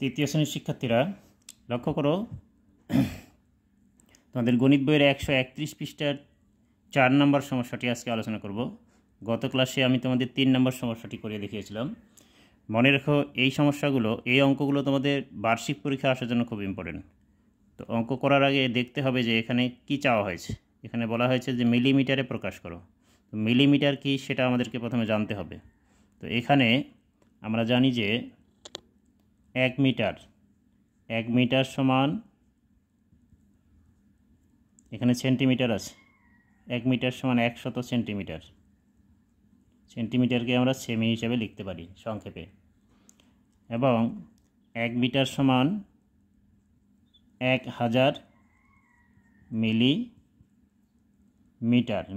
তৃতীয় শ্রেণীর শিক্ষার্থীরা লক্ষ্য করো, তোমাদের গণিত বইয়ের 131 পৃষ্ঠার 4 নম্বর সমস্যাটি আজকে আলোচনা করব। গত ক্লাসে আমি তোমাদের 3 নম্বর সমস্যাটি করে দেখিয়েছিলাম। মনে রেখো, এই সমস্যাগুলো, এই অঙ্কগুলো তোমাদের বার্ষিক পরীক্ষা আসার জন্য খুব ইম্পর্টেন্ট। তো অঙ্ক করার আগে দেখতে হবে যে এখানে কি চাওয়া হয়েছে। এখানে বলা হয়েছে যে মিলিমিটারে প্রকাশ করো। তো মিলিমিটার কি সেটা আমাদেরকে প্রথমে জানতে হবে। তো এখানে আমরা জানি যে 1 মিটার সমান, এখানে সেন্টিমিটার আছে, 1 মিটার সমান 100 সেন্টিমিটার। সেন্টিমিটারকে আমরা সেমি হিসেবে লিখতে পারি সংক্ষেপে। এবং 1 মিটার সমান 1000 মিলিমিটার।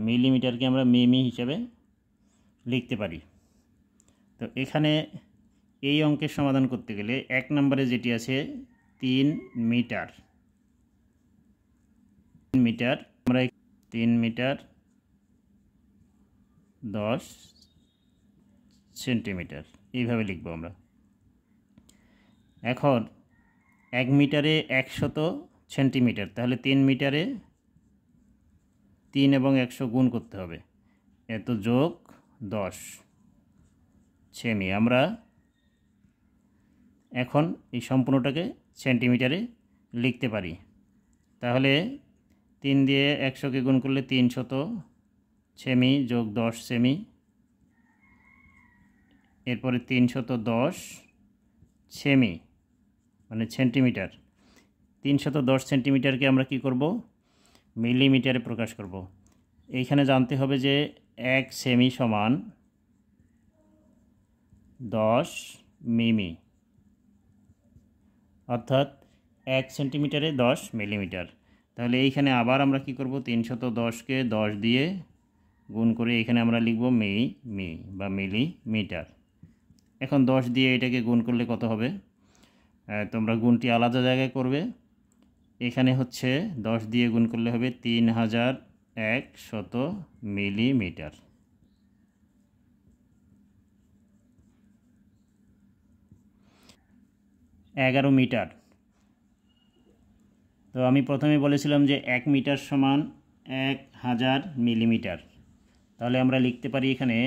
মিলিমিটারকে আমরা মিমি হিসেবে লিখতে পারি। তো এখানে এই অঙ্কের সমাধান করতে গেলে 1 নম্বরে যেটি আছে 3 মিটার, আমরা 3 মিটার 10 সেন্টিমিটার এইভাবে লিখব আমরা। এখন 1 মিটারে 100 সেন্টিমিটার, তাহলে 3 মিটারে 3 এবং 100 গুণ করতে হবে, এত যোগ 10 সেমি। আমরা এখন এই সম্পূর্ণটাকে সেন্টিমিটারে লিখতে পারি। তাহলে 3 দিয়ে 100কে গুণ করলে 300 সেমি যোগ 10 সেমি, এরপরে 310 সেমি মানে সেন্টিমিটার। 310 সেন্টিমিটারকে আমরা কি করব, মিলিমিটারে প্রকাশ করব। এইখানে জানতে হবে যে 1 সেমি সমান 10 মিমি, অর্থাৎ 1 সেন্টিমিটারে 10 মিলিমিটার। তাহলে এইখানে আবার আমরা কি করব, 310কে 10 দিয়ে গুণ করে এখানে আমরা লিখব মি বা মিলিমিটার। এখন 10 দিয়ে এটাকে গুণ করলে কত হবে, তোমরা গুণটি আলাদা জায়গায় করবে। এখানে হচ্ছে 10 দিয়ে গুণ করলে হবে 3100 মিলিমিটার। মিটার। তো আমি প্রথমে বলেছিলাম যে 1 মিটার সমান 1000 মিলিমিটার। তাহলে আমরা লিখতে পারি এখানে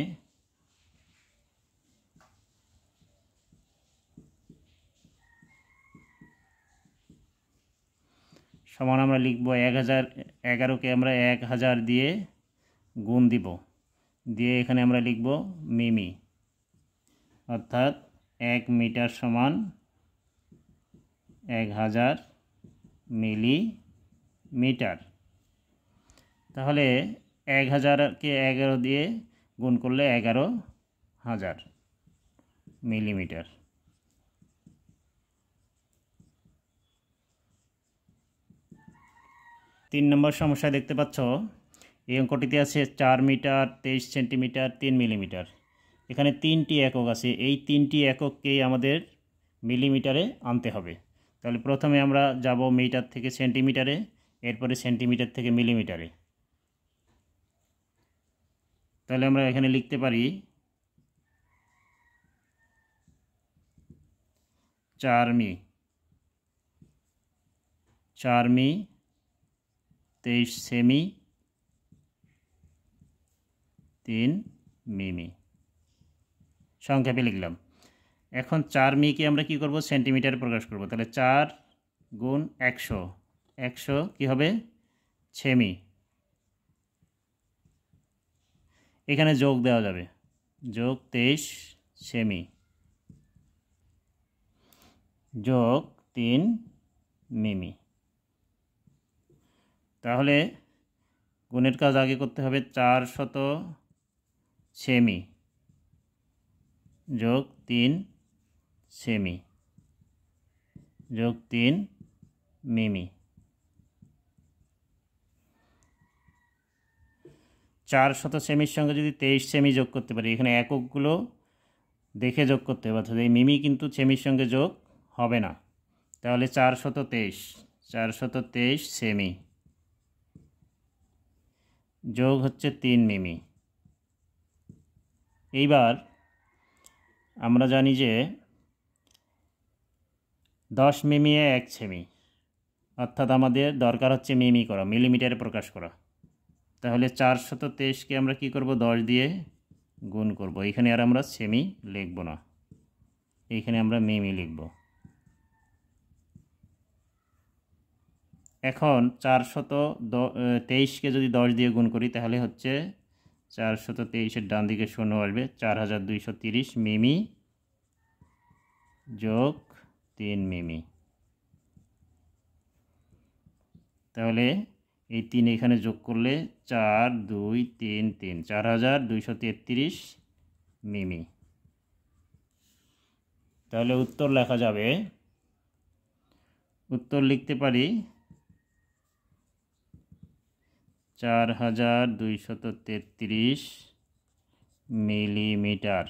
সমান, আমরা লিখব 1000, 11কে আমরা 1000 দিয়ে গুণ দিব, দিয়ে এখানে আমরা লিখব মিমি, অর্থাৎ 1 মিটার সমান 1000 মিলিমিটার। তাহলে 1000কে 11 দিয়ে গুণ করলে 11,000 মিলিমিটার। তিন নম্বর সমস্যায় দেখতে পাচ্ছ এই অঙ্কটিতে আছে 4 মিটার 23 সেন্টিমিটার 3 মিলিমিটার। এখানে 3টি একক আছে, এই 3টি একককেই আমাদের মিলিমিটারে আনতে হবে। তাহলে প্রথমে আমরা যাব মিটার থেকে সেন্টিমিটারে, এরপরে সেন্টিমিটার থেকে মিলিমিটারে। তাহলে আমরা এখানে লিখতে পারি 4 মি 23 সেমি 3 মিমি সংক্ষেপে লিখলাম। এখন 4 মিকে আমরা কি করব, সেন্টিমিটারে প্রকাশ করব। তাহলে 4 গুণ 100, 100 কি হবে, সেমি। এখানে যোগ দেওয়া যাবে, যোগ 23 সেমি যোগ 3 মিমি। তাহলে গুণের কাজ আগে করতে হবে, 400 সেমি যোগ 3 সেমি যোগ 3 মিমি। 400 সেমির সঙ্গে যদি 23 সেমি যোগ করতে পারি, এখানে এককগুলো দেখে যোগ করতে হবে, অর্থাৎ এই মিমি কিন্তু সেমির সঙ্গে যোগ হবে না। তাহলে 423 সেমি যোগ হচ্ছে 3 মিমি। এইবার আমরা জানি যে 10 মিমি 1 সেমি, অর্থাৎ আমাদের দরকার হচ্ছে মিমি করা, মিলিমিটারে প্রকাশ করা। তাহলে 423কে আমরা কি করব, 10 দিয়ে গুণ করব। এখানে আর আমরা সেমি লিখব না, এইখানে আমরা মিমি লিখব। এখন 423কে যদি 10 দিয়ে গুণ করি তাহলে হচ্ছে 423-এর ডান দিকে 0 আসবে, 4230 মিমি যোগ 3 মিমি। তাহলে এই 3 এখানে যোগ করলে 4 2 3 3 4233 মিমি। তাহলে উত্তর লেখা যাবে, উত্তর লিখতে পারি 4233 মিলিমিটার।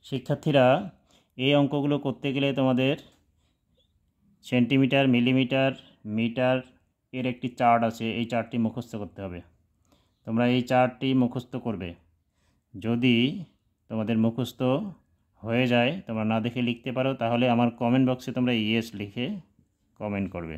শিক্ষার্থীরা, এই অঙ্কগুলো করতে গেলে তোমাদের সেন্টিমিটার, মিলিমিটার, মিটার এর একটি চার্ট আছে, এই চার্টটি মুখস্থ করতে হবে। তোমরা এই চার্টটি মুখস্থ করবে। যদি তোমাদের মুখস্থ হয়ে যায়, তোমরা না দেখে লিখতে পারো, তাহলে আমার কমেন্ট বক্সে তোমরা ইয়েস লিখে কমেন্ট করবে।